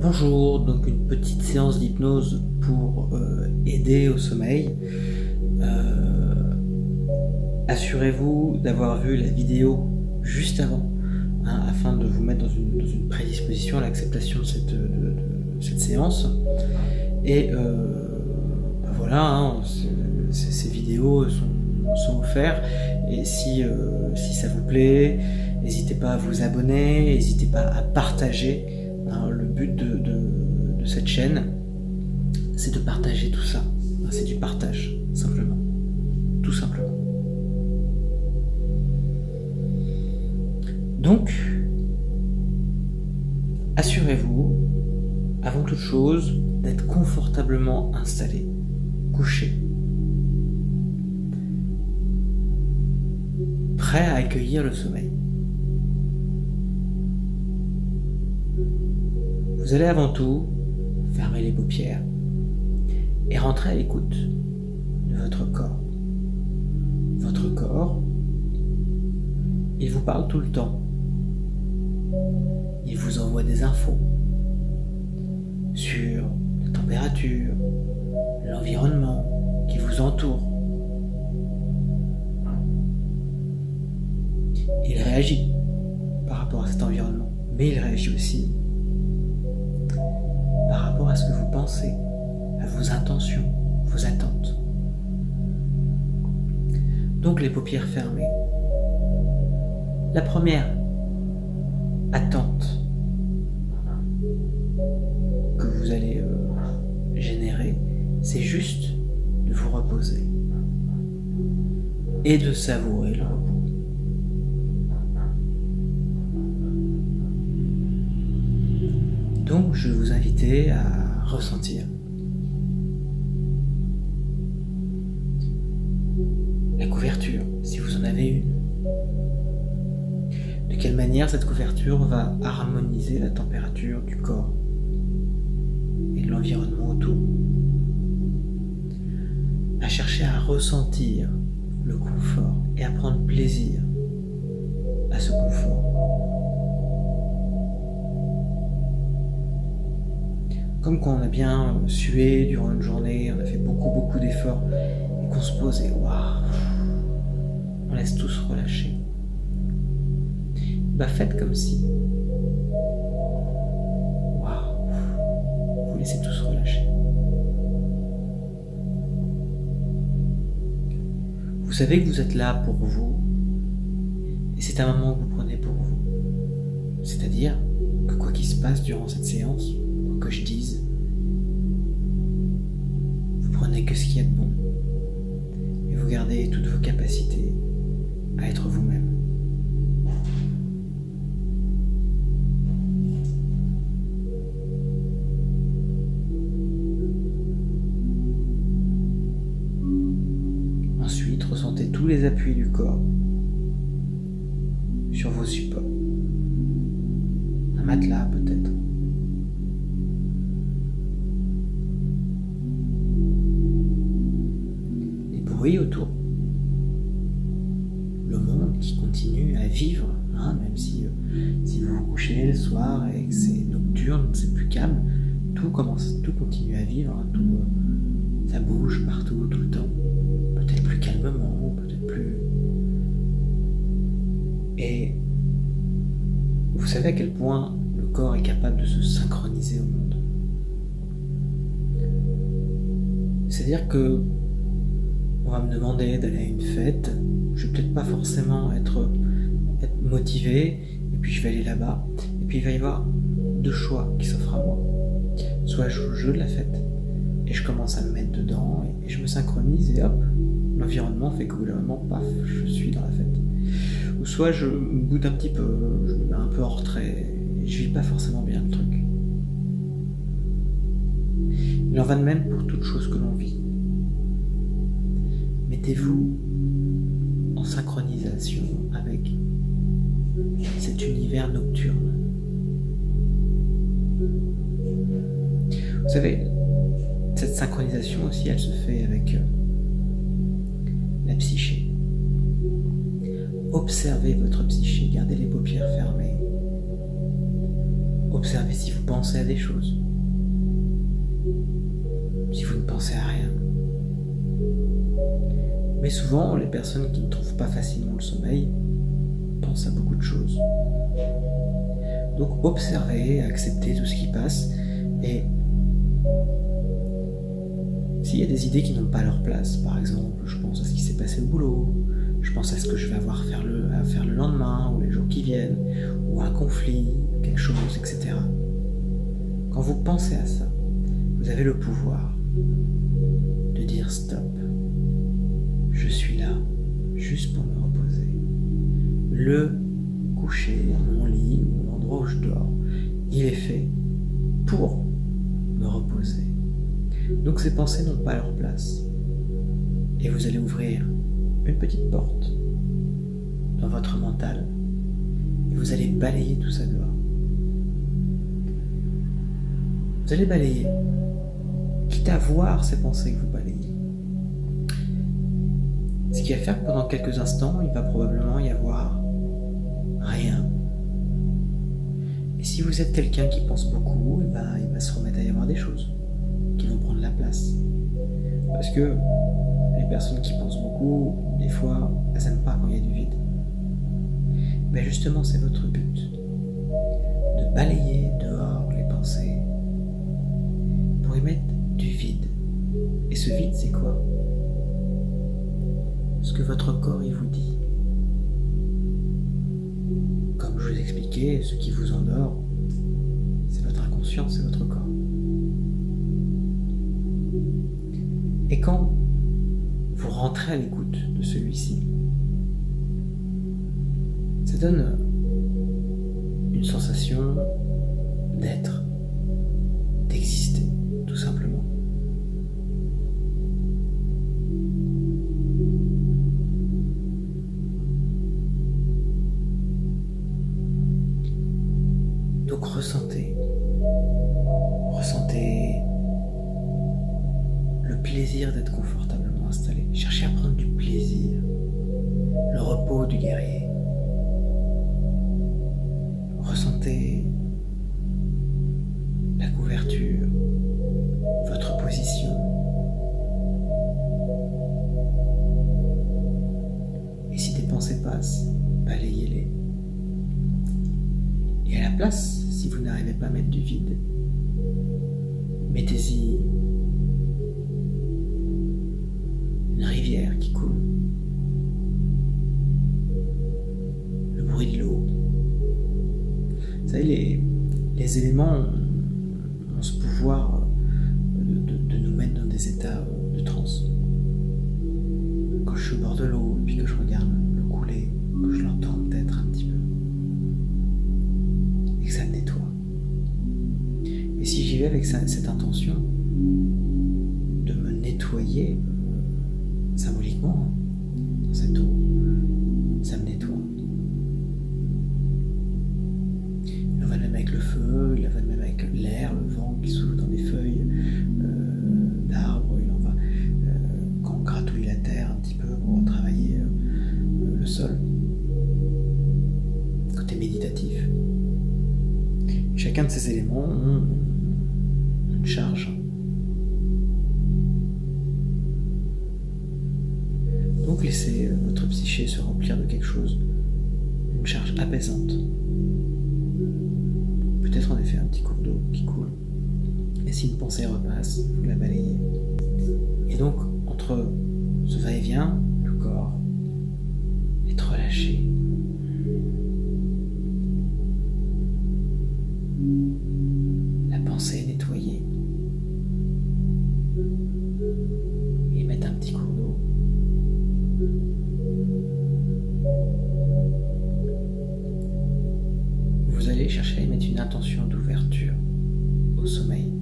Bonjour, donc une petite séance d'hypnose pour aider au sommeil. Assurez-vous d'avoir vu la vidéo juste avant, afin de vous mettre dans une prédisposition à l'acceptation de cette séance. Et voilà, ces vidéos sont offertes. Et si ça vous plaît, n'hésitez pas à vous abonner, n'hésitez pas à partager. Le but de cette chaîne, c'est de partager tout ça. C'est du partage, simplement. Tout simplement. Donc, assurez-vous, avant toute chose, d'être confortablement installé, couché, prêt à accueillir le sommeil. Vous allez avant tout fermer les paupières et rentrer à l'écoute de votre corps. Votre corps, il vous parle tout le temps. Il vous envoie des infos sur la température, l'environnement qui vous entoure. Il réagit par rapport à cet environnement, mais il réagit aussi par rapport à ce que vous pensez, à vos intentions, vos attentes. Donc les paupières fermées. La première attente que vous allez générer, c'est juste de vous reposer et de savourer le repos. Donc, je vais vous inviter à ressentir la couverture, si vous en avez une. De quelle manière cette couverture va harmoniser la température du corps et de l'environnement autour. À chercher à ressentir le confort et à prendre plaisir à ce confort. Comme quand on a bien sué durant une journée, on a fait beaucoup d'efforts et qu'on se pose et waouh, on laisse tout se relâcher. Bah faites comme si, waouh, vous laissez tout se relâcher. Vous savez que vous êtes là pour vous et c'est un moment que vous prenez pour vous. C'est-à-dire que quoi qu'il se passe durant cette séance, que je dise, vous prenez que ce qu'il y a de bon et vous gardez toutes vos capacités à être vous-même. Ensuite, ressentez tous les appuis du corps sur vos supports. Un matelas peut-être. Autour, le monde qui continue à vivre, même si vous vous couchez le soir et que c'est nocturne, c'est plus calme, tout continue à vivre, ça bouge partout, tout le temps, peut-être plus calmement, peut-être plus. Et vous savez à quel point le corps est capable de se synchroniser au monde. C'est-à-dire que on va me demander d'aller à une fête, je vais peut-être pas forcément être motivé, et puis je vais aller là-bas, et puis il va y avoir deux choix qui s'offrent à moi. Soit je joue le jeu de la fête, et je commence à me mettre dedans, et je me synchronise, et hop, l'environnement fait qu'au bout d'un moment, paf, je suis dans la fête. Ou soit je boude un petit peu, je me mets un peu en retrait, et je vis pas forcément bien le truc. Il en va de même pour toute chose que l'on vit. Mettez-vous en synchronisation avec cet univers nocturne. Vous savez, cette synchronisation aussi, elle se fait avec la psyché. Observez votre psyché, gardez les paupières fermées. Observez si vous pensez à des choses, si vous ne pensez à rien. Mais souvent, les personnes qui ne trouvent pas facilement le sommeil pensent à beaucoup de choses. Donc observez, acceptez tout ce qui passe, et s'il y a des idées qui n'ont pas leur place, par exemple, je pense à ce qui s'est passé au boulot, je pense à ce que je vais avoir à faire le lendemain, ou les jours qui viennent, ou un conflit, quelque chose, etc. Quand vous pensez à ça, vous avez le pouvoir de dire stop. Je suis là, juste pour me reposer. Le coucher, mon lit, ou l'endroit où je dors, il est fait pour me reposer. Donc ces pensées n'ont pas leur place. Et vous allez ouvrir une petite porte dans votre mental et vous allez balayer tout ça dehors. Vous allez balayer, quitte à voir ces pensées que vous balayez. Ce qui va faire que pendant quelques instants, il va probablement y avoir rien. Et si vous êtes quelqu'un qui pense beaucoup, il va se remettre à y avoir des choses qui vont prendre la place. Parce que les personnes qui pensent beaucoup, des fois, elles n'aiment pas quand il y a du vide. Mais justement, c'est votre but. De balayer dehors les pensées pour y mettre du vide. Et ce vide, c'est quoi? Ce que votre corps, il vous dit. Comme je vous expliquais, ce qui vous endort, c'est votre inconscient, c'est votre corps. Et quand vous rentrez à l'écoute de celui-ci, ça donne une sensation d'être, d'exister, tout simplement. Donc ressentez le plaisir d'être confortablement installé. Cherchez à prendre du plaisir, le repos du guerrier. Ressentez la couverture, votre position. Et si des pensées passent, balayez-les. Et à la place, si vous n'arrivez pas à mettre du vide, mettez-y une rivière qui coule, le bruit de l'eau. Vous savez, les éléments ont ce pouvoir de nous mettre dans des états de transe. Quand je suis au bord de l'eau, puis que je regarde l'eau couler, que je l'entends peut-être un petit peu, et que ça me nettoie. Et si j'y vais avec cette intention de me nettoyer symboliquement dans cette eau, ça me nettoie. Il en va de même avec le feu, il en va de même avec l'air, le vent qui souffle dans des feuilles d'arbres, il en va quand on gratouille la terre un petit peu pour travailler le sol. Côté méditatif. Chacun de ces éléments ont une charge. Donc laissez votre psyché se remplir de quelque chose, une charge apaisante. Peut-être en effet un petit cours d'eau qui coule. Et si une pensée repasse, vous la balayez. Et donc, entre ce va-et-vient, le corps est relâché. La pensée est nettoyée. Et mettre un petit cours d'eau. Vous allez chercher à y mettre une intention d'ouverture au sommeil.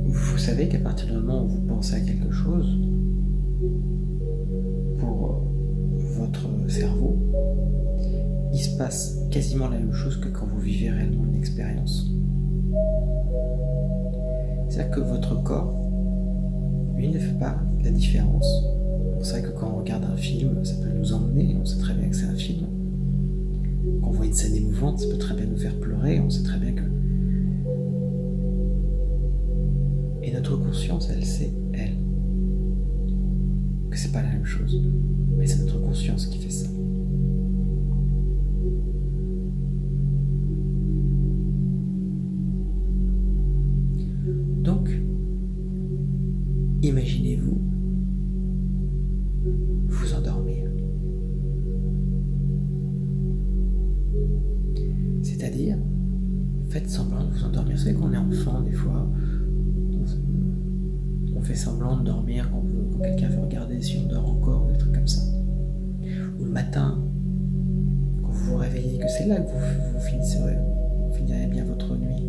Vous savez qu'à partir du moment où vous pensez à quelque chose, pour votre cerveau, il se passe quasiment la même chose que quand vous vivez réellement une expérience. C'est-à-dire que votre corps, lui, ne fait pas la différence. C'est vrai que quand on regarde un film, ça peut nous emmener, on sait très bien que c'est un film. Quand on voit une scène émouvante, ça peut très bien nous faire pleurer, on sait très bien que... Et notre conscience, elle sait, elle, que c'est pas la même chose. Mais c'est notre conscience qui fait ça. Donc, imaginez-vous vous endormir. C'est-à-dire, faites semblant de vous endormir. Vous savez qu'on est enfant, des fois, on fait semblant de dormir quand quelqu'un veut regarder si on dort encore, des trucs comme ça. Ou le matin, quand vous vous réveillez, que c'est là que vous finirez bien votre nuit.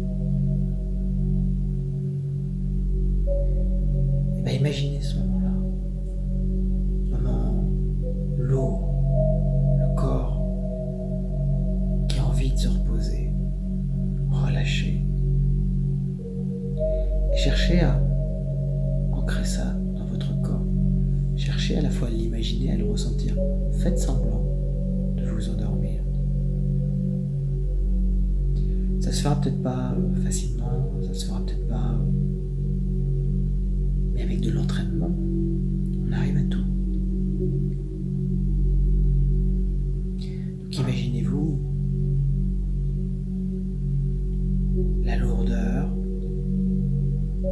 Et bien imaginez ce moment-là. Moment lourd, le corps qui a envie de se reposer, relâcher. Et cherchez à ancrer ça dans votre corps. Cherchez à la fois à l'imaginer, à le ressentir. Faites semblant de vous endormir. Ça se fera peut-être pas facilement, ça se fera peut-être pas... Mais avec de l'entraînement, on arrive à tout. Donc imaginez-vous la lourdeur,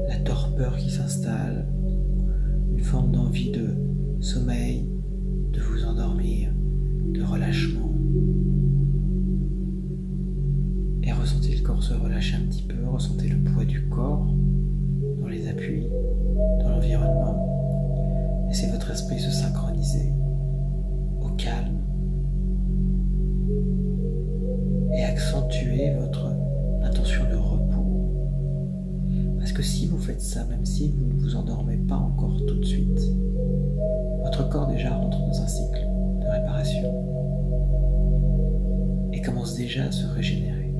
la torpeur qui s'installe, une forme d'envie de sommeil, de vous endormir, de relâchement. Et ressentez le corps se relâcher un petit peu, ressentez le poids du corps dans les appuis, dans l'environnement. Laissez votre esprit se synchroniser au calme et accentuez votre intention de repos. Parce que si vous faites ça, même si vous ne vous endormez pas encore tout de suite, votre corps déjà rentre dans un cycle de réparation et commence déjà à se régénérer.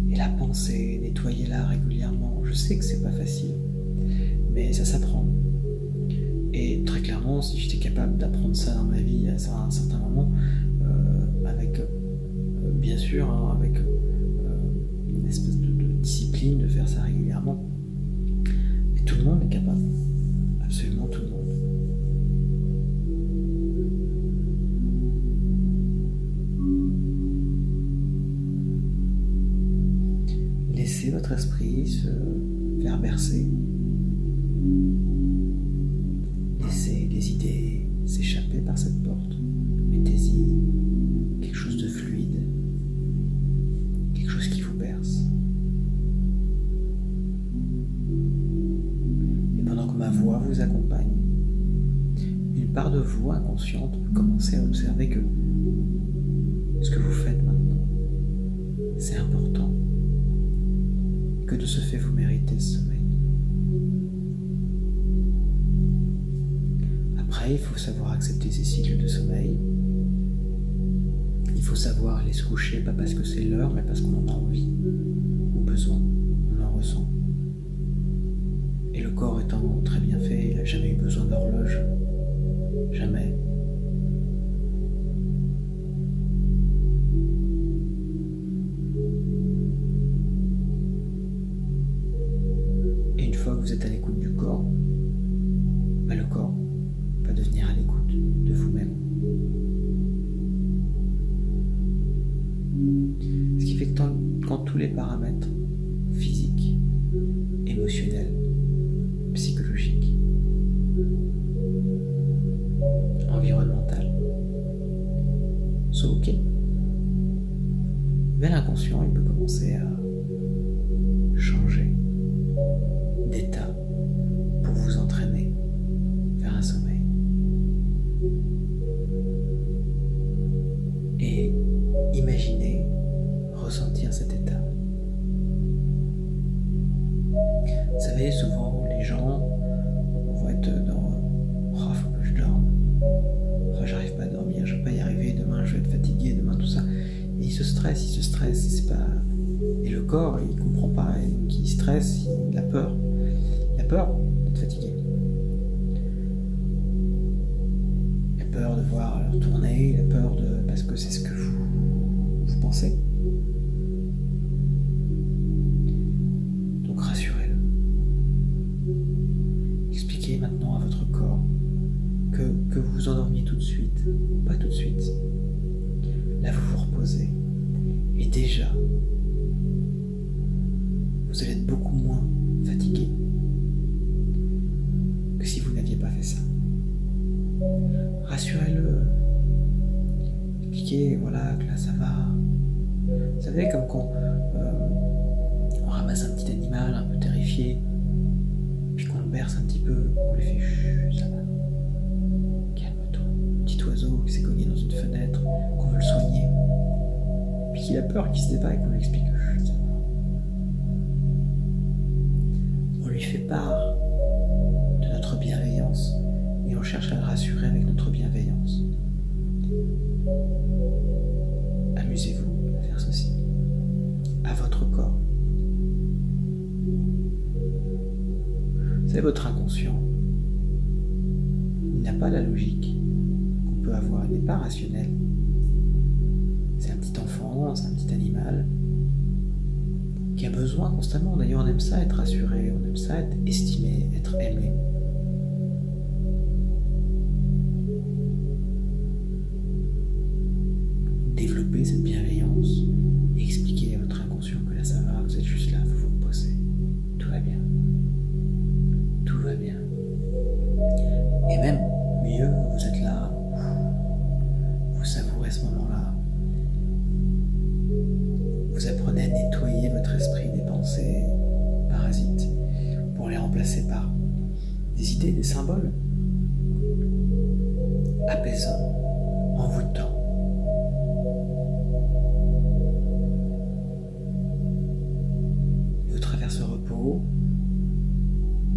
Et la pensée, nettoyez-la régulièrement. Je sais que c'est pas facile, mais ça s'apprend. Et très clairement, si j'étais capable d'apprendre ça dans ma vie à un certain moment, avec, bien sûr, hein, avec une espèce de discipline, de faire ça régulièrement, mais tout le monde est capable. Absolument tout le monde. Laissez votre esprit se faire bercer. Laissez les idées s'échapper par cette porte. Mettez-y quelque chose de fluide, quelque chose qui vous berce. Et pendant que ma voix vous accompagne, une part de vous inconsciente peut commencer à observer que ce que vous faites maintenant, c'est important. Que de ce fait vous méritez ce sommeil. Après, il faut savoir accepter ces cycles de sommeil. Il faut savoir aller se coucher, pas parce que c'est l'heure, mais parce qu'on en a envie ou besoin, on en ressent. Et le corps étant très bien fait, il n'a jamais eu besoin d'horloge. Jamais. Une fois que vous êtes à l'écoute du corps, le corps va devenir à l'écoute de vous-même. Ce qui fait que quand tous les paramètres physiques, émotionnels, psychologiques, environnementaux sont OK, l'inconscient il peut commencer à changer d'état pour vous entraîner vers un sommeil. Et imaginez ressentir cet état. Vous savez, souvent les gens vont être dans « Oh, faut que je dorme. Oh, j'arrive pas à dormir, je vais pas y arriver, demain je vais être fatigué, demain tout ça. » Et il se stresse, c'est pas... Et le corps, il comprend pas, et donc il stresse, il a peur. Il a peur d'être fatigué. Il a peur de voir l'heure tourner, tout de suite. Là, vous vous reposez. Et déjà, vous allez être beaucoup moins fatigué que si vous n'aviez pas fait ça. Rassurez-le. Expliquez, voilà, que là ça va. Vous savez, comme quand on ramasse un petit animal un peu terrifié, puis qu'on le berce un petit peu, on lui fait chut, ça va. Calme-toi. Petit oiseau qui s'est cogné dans une fenêtre, qu'on veut le soigner, puis qu'il a peur qu'il se débat et qu'on lui explique chut, ça va. On lui fait part de notre bienveillance et on cherche à le rassurer avec notre bienveillance. Amusez-vous à faire ceci, à votre corps. Vous savez, votre inconscient, il n'a pas la logique qu'on peut avoir, il n'est pas rationnel. C'est un petit enfant, c'est un petit animal qui a besoin constamment, d'ailleurs on aime ça être rassuré, on aime ça être estimé, être aimé. Développer cette bienveillance et expliquer à votre inconscient que là ça va, vous êtes juste là, vous vous reposez, tout va bien, tout va bien. Et même mieux, vous êtes là, vous savourez ce moment-là, vous apprenez à nettoyer votre esprit des pensées parasites pour les remplacer par des idées, des symboles apaisants, envoûtants. Ce repos,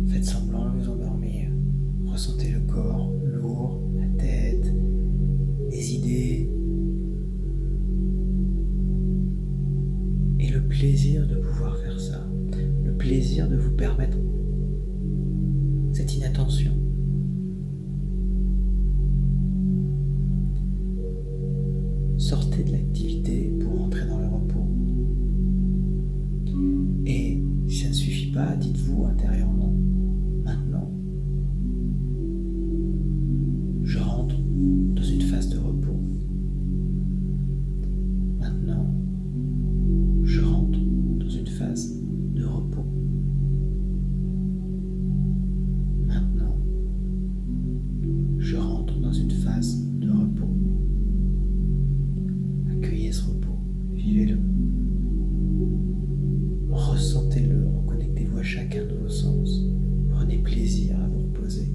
faites semblant de vous endormir, ressentez le corps lourd, la tête, les idées et le plaisir de pouvoir faire ça, le plaisir de vous permettre cette inattention. Sortez de l'activité pour entrer dans le repos. Et si ça ne suffit pas, dites-vous intérieurement, maintenant, je rentre dans une phase de repos. Maintenant, je rentre dans une phase de repos. Maintenant, je rentre dans une phase de repos. Accueillez ce repos, vivez-le. Ressentez-le, reconnectez-vous à chacun de vos sens. Prenez plaisir à vous reposer.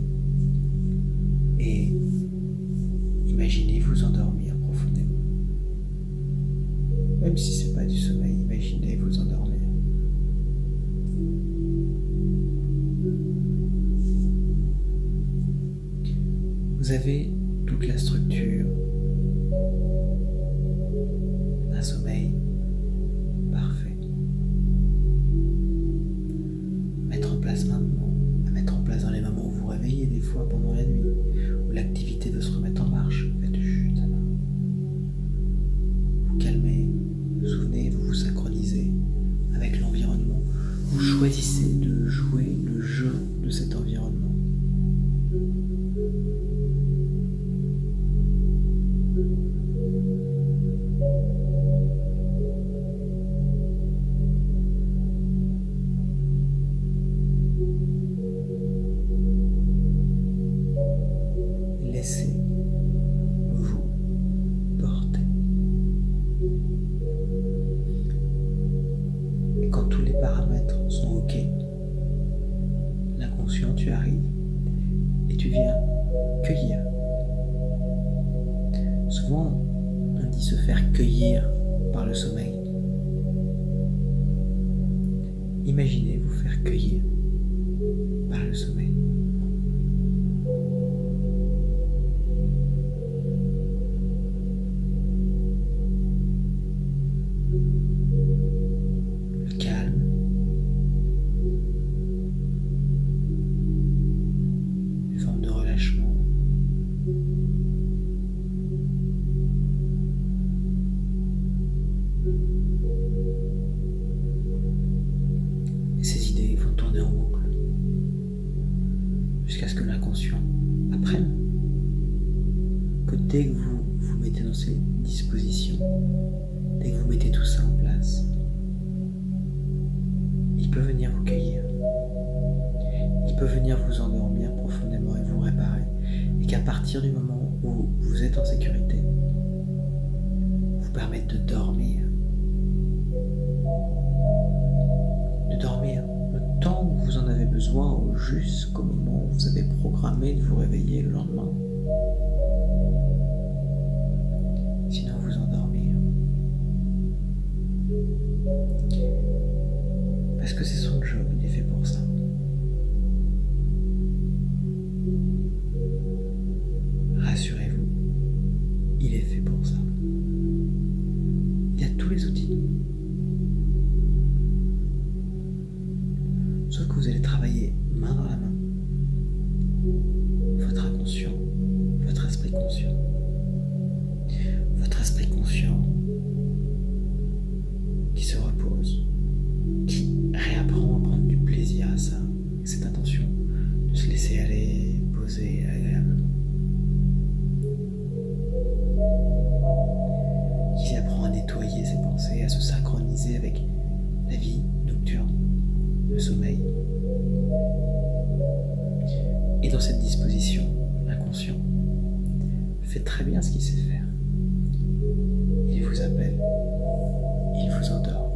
Et imaginez vous endormir profondément. Même si ce n'est pas du sommeil, imaginez vous endormir. Vous avez toute la structure d'un sommeil parfait. Maintenant, à mettre en place dans les moments où vous réveillez, des fois pendant la nuit, où l'activité veut se remettre en marche. Faites chut, ça va. Vous calmez, vous souvenez, vous vous synchronisez avec l'environnement. Vous choisissez de jouer le jeu de cet environnement. Laissez-vous porter. Et quand tous les paramètres sont OK, l'inconscient, tu arrives et tu viens cueillir. Souvent, on dit se faire cueillir par le sommeil. Imaginez vous faire cueillir par le sommeil. Le calme, une forme de relâchement. Et ces idées vont tourner en boucle. dans ces dispositions, dès que vous mettez tout ça en place, il peut venir vous cueillir. Il peut venir vous endormir profondément et vous réparer. Et qu'à partir du moment où vous êtes en sécurité, vous permettre de dormir. De dormir le temps où vous en avez besoin ou jusqu'au moment où vous avez programmé de vous réveiller le lendemain. Sinon vous endormir. Parce que c'est son job, il est fait pour ça. Rassurez-vous, il est fait pour ça. Il y a tous les outils. Sauf que vous allez travailler main dans la main. Votre inconscient, votre esprit conscient. Votre esprit conscient qui se repose, qui réapprend à prendre du plaisir à ça, avec cette intention de se laisser aller, poser agréablement. Qui apprend à nettoyer ses pensées, à se synchroniser avec la vie nocturne, le sommeil. Et dans cette disposition, l'inconscient fait très bien ce qu'il sait faire. Il vous appelle, il vous endort.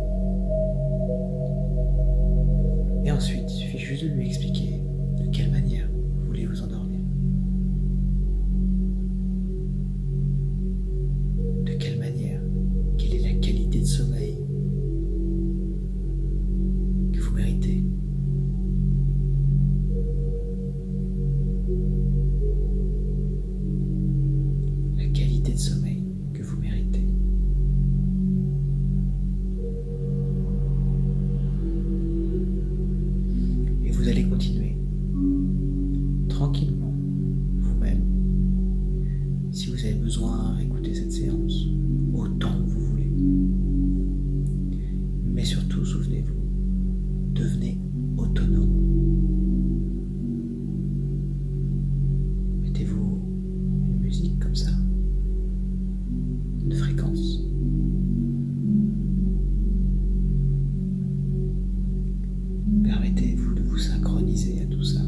Et ensuite, il suffit juste de lui expliquer de quelle manière vous voulez vous endormir. De quelle manière, quelle est la qualité de sommeil que vous méritez. La qualité de sommeil que vous méritez. Et vous allez continuer tranquillement, vous-même. Si vous avez besoin d'écouter cette séance, autant que vous voulez. Mais surtout, souvenez-vous, devenez autonome. Mettez-vous une musique comme ça, une fréquence. Permettez-vous de vous synchroniser à tout ça,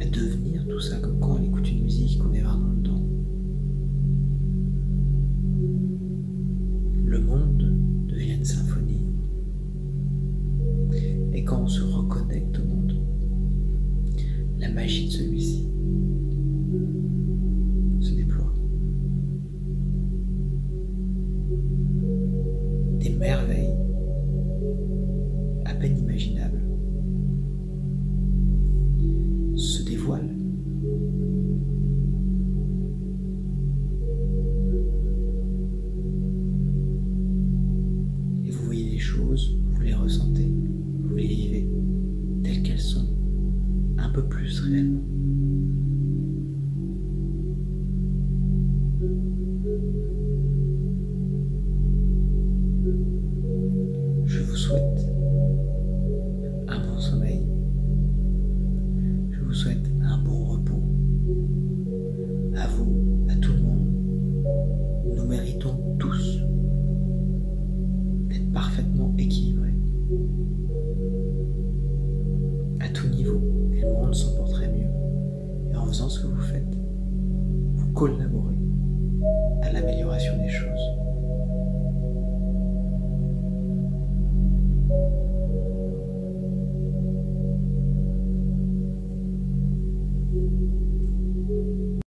à devenir tout ça, comme quand on écoute une musique qu'on est vraiment dedans. Le monde devient une symphonie. Et quand on se reconnecte au monde, la magie de celui-ci se déploie. Des merveilles à peine imaginables se dévoilent. Et vous voyez les choses, vous les ressentez, vous les vivez telles qu'elles sont, un peu plus réellement. Je vous souhaite un bon sommeil. Je vous souhaite un bon repos. À vous, à tout le monde. Nous méritons tous d'être parfaitement équilibrés. À tout niveau, et le monde s'en porterait mieux. Et en faisant ce que vous faites, vous collaborez à l'amélioration des choses.